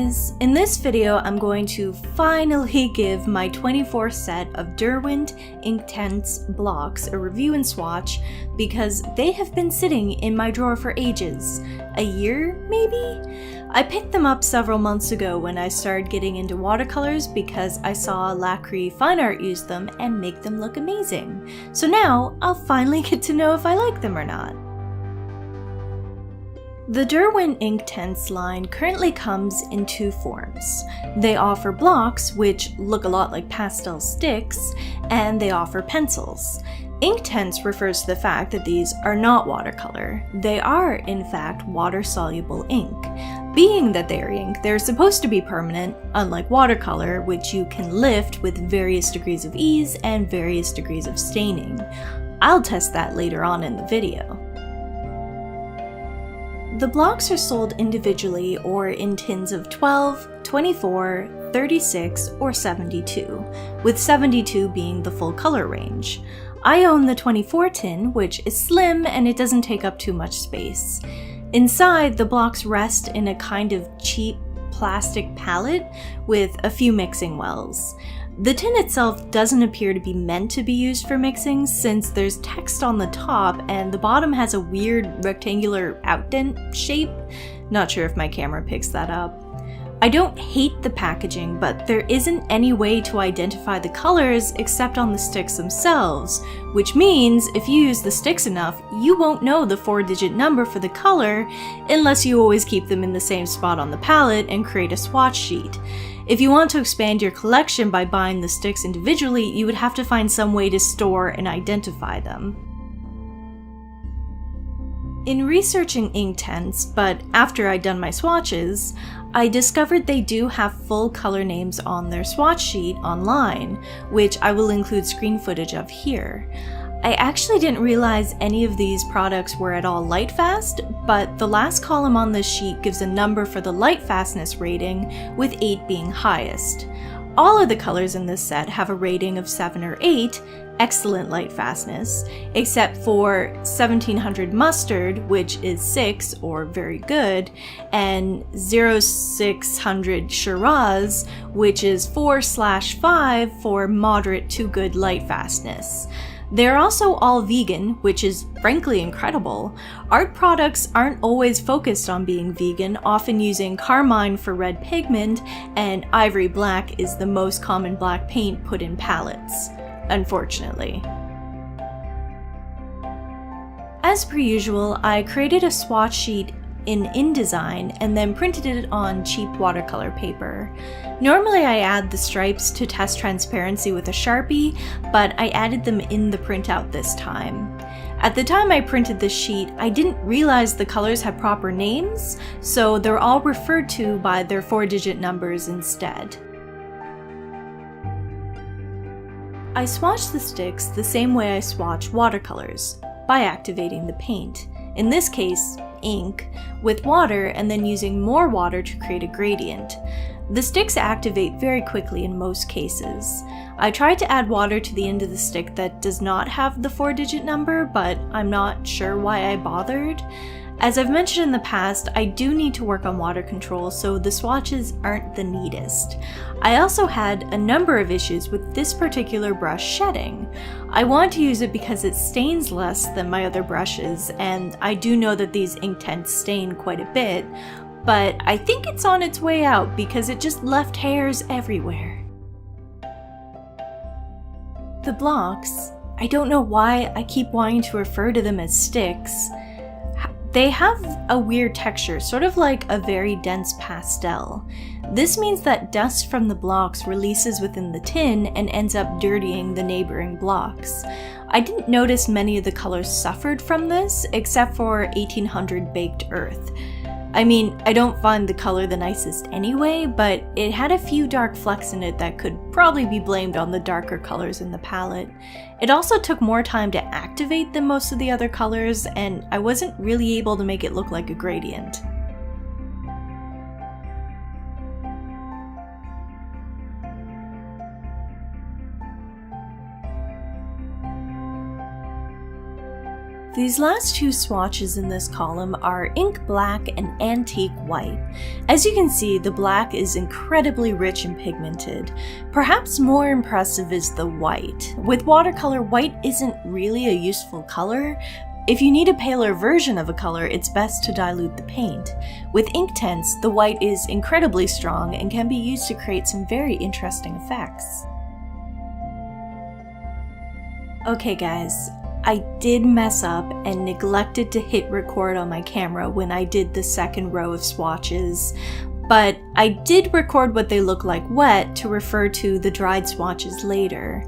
guys! In this video, I'm going to finally give my 24 set of Derwent Inktense Blocks a review and swatch because they have been sitting in my drawer for ages. A year, maybe? I picked them up several months ago when I started getting into watercolors because I saw Lacquerie Fine Art use them and make them look amazing. So now, I'll finally get to know if I like them or not. The Derwent Inktense line currently comes in two forms. They offer blocks, which look a lot like pastel sticks, and they offer pencils. Inktense refers to the fact that these are not watercolor. They are, in fact, water-soluble ink. Being that they are ink, they're supposed to be permanent, unlike watercolor, which you can lift with various degrees of ease and various degrees of staining. I'll test that later on in the video. The blocks are sold individually or in tins of 12, 24, 36, or 72, with 72 being the full color range. I own the 24 tin, which is slim and it doesn't take up too much space. Inside, the blocks rest in a kind of cheap plastic palette with a few mixing wells. The tin itself doesn't appear to be meant to be used for mixing since there's text on the top and the bottom has a weird rectangular outdent shape. Not sure if my camera picks that up. I don't hate the packaging, but there isn't any way to identify the colors except on the sticks themselves, which means if you use the sticks enough, you won't know the 4-digit number for the color unless you always keep them in the same spot on the palette and create a swatch sheet. If you want to expand your collection by buying the sticks individually, you would have to find some way to store and identify them. In researching Inktense, but after I'd done my swatches, I discovered they do have full color names on their swatch sheet online, which I will include screen footage of here. I actually didn't realize any of these products were at all light fast, but the last column on this sheet gives a number for the light fastness rating, with 8 being highest. All of the colors in this set have a rating of 7 or 8, excellent light fastness, except for 1700 Mustard, which is 6 or very good, and 0600 Shiraz, which is 4/5 for moderate to good light fastness. They're also all vegan, which is frankly incredible. Art products aren't always focused on being vegan, often using carmine for red pigment, and ivory black is the most common black paint put in palettes, unfortunately. As per usual, I created a swatch sheet in InDesign and then printed it on cheap watercolor paper. Normally I add the stripes to test transparency with a Sharpie, but I added them in the printout this time. At the time I printed this sheet, I didn't realize the colors had proper names, so they're all referred to by their 4-digit numbers instead. I swatch the sticks the same way I swatch watercolors, by activating the paint, in this case, ink, with water and then using more water to create a gradient. The sticks activate very quickly in most cases. I tried to add water to the end of the stick that does not have the 4-digit number, but I'm not sure why I bothered. As I've mentioned in the past, I do need to work on water control, so the swatches aren't the neatest. I also had a number of issues with this particular brush shedding. I want to use it because it stains less than my other brushes, and I do know that these Inktense stain quite a bit, but I think it's on its way out because it just left hairs everywhere. The blocks, I don't know why I keep wanting to refer to them as sticks. They have a weird texture, sort of like a very dense pastel. This means that dust from the blocks releases within the tin and ends up dirtying the neighboring blocks. I didn't notice many of the colors suffered from this, except for 1800 Baked Earth. I mean, I don't find the color the nicest anyway, but it had a few dark flecks in it that could probably be blamed on the darker colors in the palette. It also took more time to activate than most of the other colors, and I wasn't really able to make it look like a gradient. These last two swatches in this column are Ink Black and Antique White. As you can see, the black is incredibly rich and pigmented. Perhaps more impressive is the white. With watercolor, white isn't really a useful color. If you need a paler version of a color, it's best to dilute the paint. With Inktense, the white is incredibly strong and can be used to create some very interesting effects. Okay guys, I did mess up and neglected to hit record on my camera when I did the second row of swatches, but I did record what they look like wet to refer to the dried swatches later.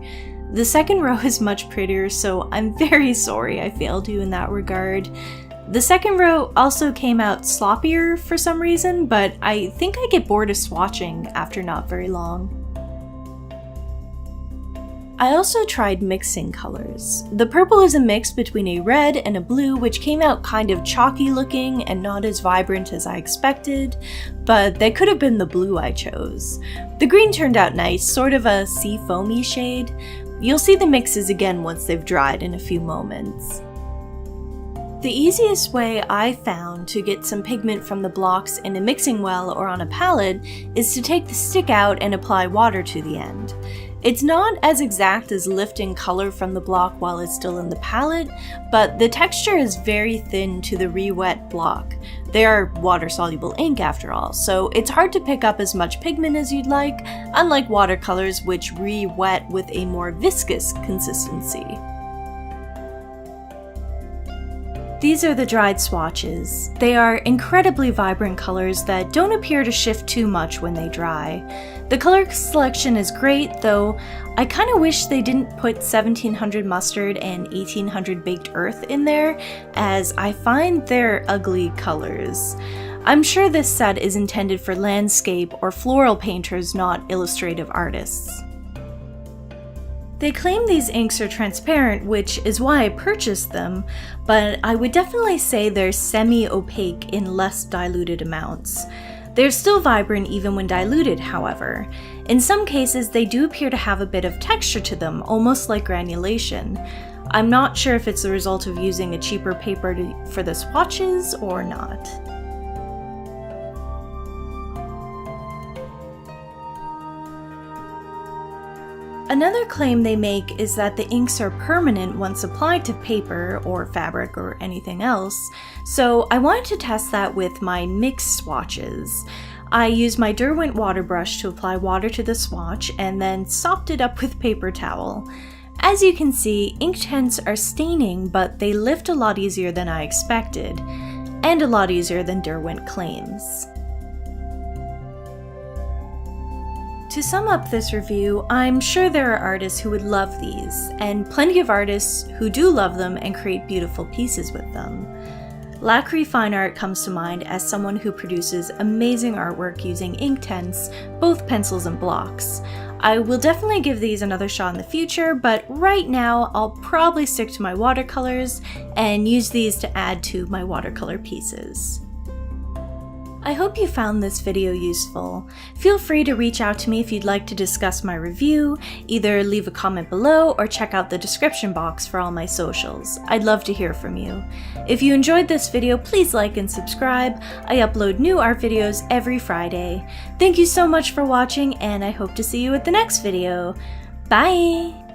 The second row is much prettier, so I'm very sorry I failed you in that regard. The second row also came out sloppier for some reason, but I think I get bored of swatching after not very long. I also tried mixing colors. The purple is a mix between a red and a blue, which came out kind of chalky looking and not as vibrant as I expected, but that could have been the blue I chose. The green turned out nice, sort of a sea foamy shade. You'll see the mixes again once they've dried in a few moments. The easiest way I found to get some pigment from the blocks in a mixing well or on a palette is to take the stick out and apply water to the end. It's not as exact as lifting color from the block while it's still in the palette, but the texture is very thin to the re-wet block. They are water-soluble ink after all, so it's hard to pick up as much pigment as you'd like, unlike watercolors which re-wet with a more viscous consistency. These are the dried swatches. They are incredibly vibrant colors that don't appear to shift too much when they dry. The color selection is great, though I kinda wish they didn't put 1700 mustard and 1800 baked earth in there, as I find they're ugly colors. I'm sure this set is intended for landscape or floral painters, not illustrative artists. They claim these inks are transparent, which is why I purchased them, but I would definitely say they're semi-opaque in less diluted amounts. They're still vibrant even when diluted, however. In some cases, they do appear to have a bit of texture to them, almost like granulation. I'm not sure if it's the result of using a cheaper paper for the swatches or not. Another claim they make is that the inks are permanent once applied to paper or fabric or anything else, so I wanted to test that with my mixed swatches. I used my Derwent water brush to apply water to the swatch and then sopped it up with paper towel. As you can see, Inktense are staining, but they lift a lot easier than I expected, and a lot easier than Derwent claims. To sum up this review, I'm sure there are artists who would love these, and plenty of artists who do love them and create beautiful pieces with them. Lacquery Fine Art comes to mind as someone who produces amazing artwork using Inktense, both pencils and blocks. I will definitely give these another shot in the future, but right now I'll probably stick to my watercolors and use these to add to my watercolor pieces. I hope you found this video useful. Feel free to reach out to me if you'd like to discuss my review, either leave a comment below or check out the description box for all my socials. I'd love to hear from you. If you enjoyed this video, please like and subscribe. I upload new art videos every Friday. Thank you so much for watching, and I hope to see you at the next video. Bye!